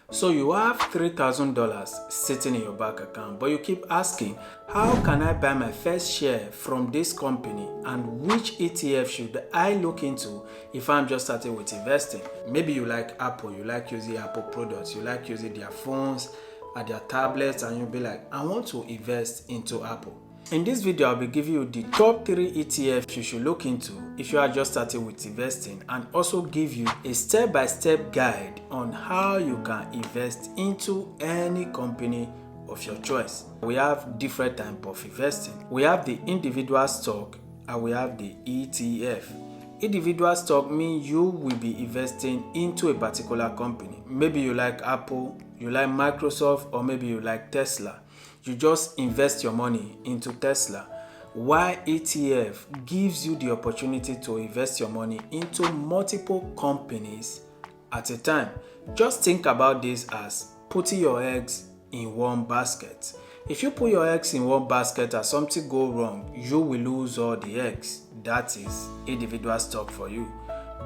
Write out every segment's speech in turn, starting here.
So you have $3,000 sitting in your bank account, but you keep asking, how can I buy my first share from this company, and which ETF should I look into if I'm just starting with investing? Maybe you like Apple, you like using Apple products, you like using their phones and their tablets, and you'll be like, I want to invest into Apple. In this video, I'll be giving you the top 3 ETFs you should look into if you are just starting with investing, and also give you a step-by-step guide on how you can invest into any company of your choice. We have different types of investing. We have the individual stock and we have the ETF. Individual stock means you will be investing into a particular company. Maybe you like Apple, you like Microsoft, or maybe you like Tesla. You just invest your money into Tesla. While ETF gives you the opportunity to invest your money into multiple companies at a time. Just think about this as putting your eggs in one basket. If you put your eggs in one basket and something goes wrong, you will lose all the eggs. That is individual stock for you.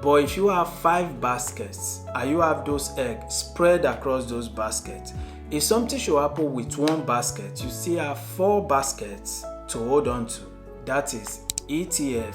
But if you have 5 baskets and you have those eggs spread across those baskets, if something should happen with one basket, you still have 4 baskets to hold on to. That is ETF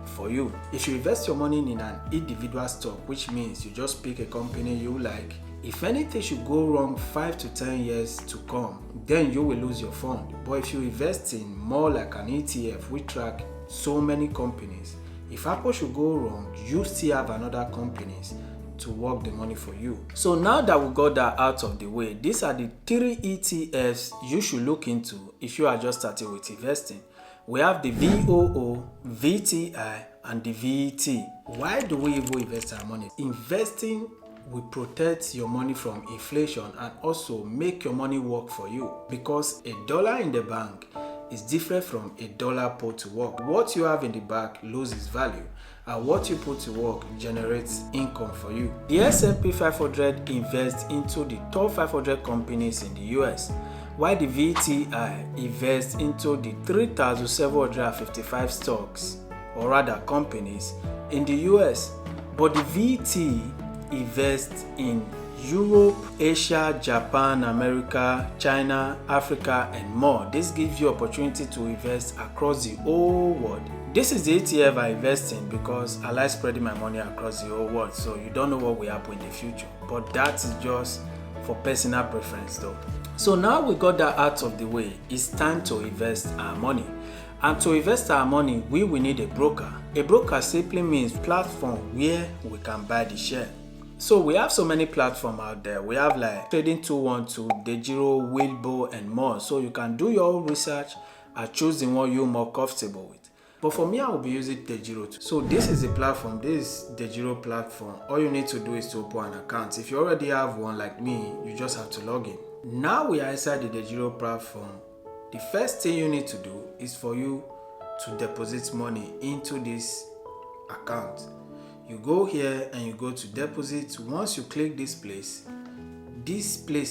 for you. If you invest your money in an individual stock, which means you just pick a company you like, if anything should go wrong 5 to 10 years to come, then you will lose your fund. But if you invest in more like an ETF, we track so many companies. If Apple should go wrong, you still have another companies to work the money for you. So now that we got that out of the way, these are the 3 ETFs you should look into if you are just starting with investing. We have the VOO, VTI, and the VET. Why do we even invest our money? Investing will protect your money from inflation and also make your money work for you, because $1 in the bank is different from $1 put to work. What you have in the bank loses value, and what you put to work generates income for you. The S&P 500 invests into the top 500 companies in the US, while the VTI invests into the 3,755 stocks, or rather companies, in the US. But the VT invests in Europe, Asia, Japan, America, China, Africa, and more. This gives you opportunity to invest across the whole world. This is the ETF I invest in because I like spreading my money across the whole world, so you don't know what will happen in the future. But that is just for personal preference though. So now we got that out of the way, it's time to invest our money. And to invest our money, we will need a broker. A broker simply means platform where we can buy the share. So we have so many platforms out there. We have like Trading 212, Dejiro, Wilbo, and more. So you can do your own research and choose the one you're more comfortable with. But for me, I will be using Dejiro. So this is a platform. This is Dejiro platform. All you need to do is to open an account. If you already have one like me, you just have to log in. Now we are inside the Dejiro platform. The first thing you need to do is for you to deposit money into this account. You go here and you go to deposit. Once you click this place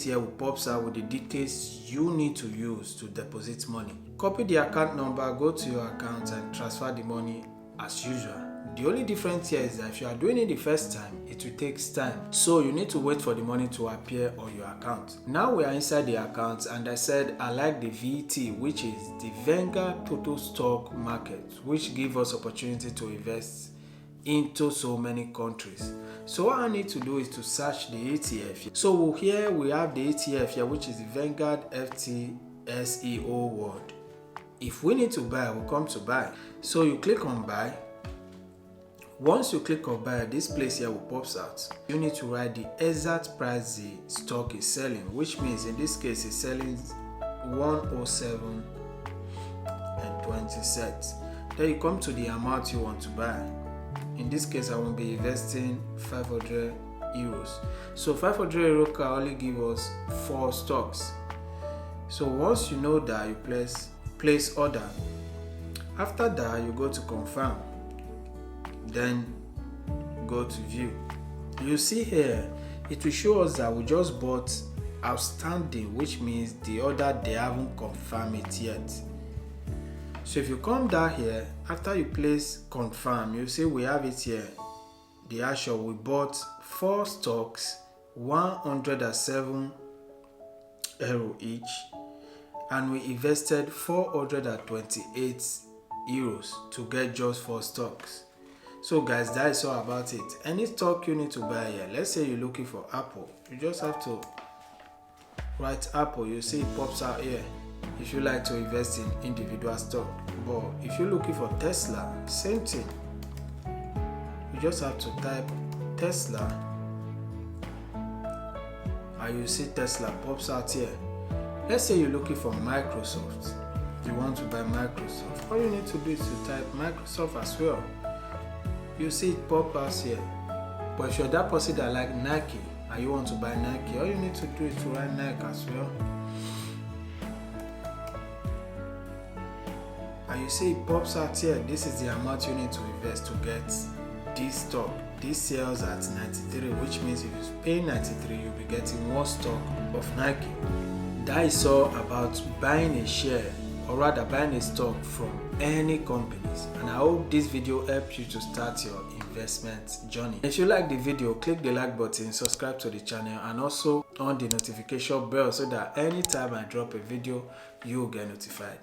here will pop out with the details you need to use to deposit money. Copy the account number, go to your account and transfer the money as usual. The only difference here is that if you are doing it the first time, it will take time. So you need to wait for the money to appear on your account. Now we are inside the account, and I said I like the VT, which is the Vanguard Total Stock Market, which gives us opportunity to invest into so many countries. So what I need to do is to search the ETF. So here we have the ETF here, which is the Vanguard FTSE World. If we need to buy, we'll come to buy. So you click on buy. Once you click on buy, this place here will pop out. You need to write the exact price the stock is selling, which means in this case it's selling 107.20 cents. Then you come to the amount you want to buy. In this case, I will be investing 500 euros. So 500 euros can only give us 4 stocks. So once you know that, you place order. After that, you go to confirm. Then go to view. You see here, it will show us that we just bought outstanding, which means the order they haven't confirmed it yet. So if you come down here, after you place confirm, you see we have it here. The actual, we bought 4 stocks 107 euro each, and we invested 428 euros to get just 4 stocks. So guys, that is all about it. Any stock you need to buy here, let's say you're looking for Apple, you just have to write Apple. You see it pops out here if you like to invest in individual stock. But if you're looking for Tesla, same thing. You just have to type Tesla and you see Tesla pops out here. Let's say you're looking for Microsoft, you want to buy Microsoft, all you need to do is to type Microsoft as well. You see it pop out here. But if you're that person that like Nike and you want to buy Nike, all you need to do is to write Nike as well. And you see it pops out here. This is the amount you need to invest to get this stock. This sells at 93, which means if you pay 93, you'll be getting 1 stock of Nike. That is all about buying a share, or rather buying a stock from any companies. And I hope this video helped you to start your investment journey. If you like the video, click the like button, subscribe to the channel, and also on the notification bell so that anytime I drop a video, you will get notified.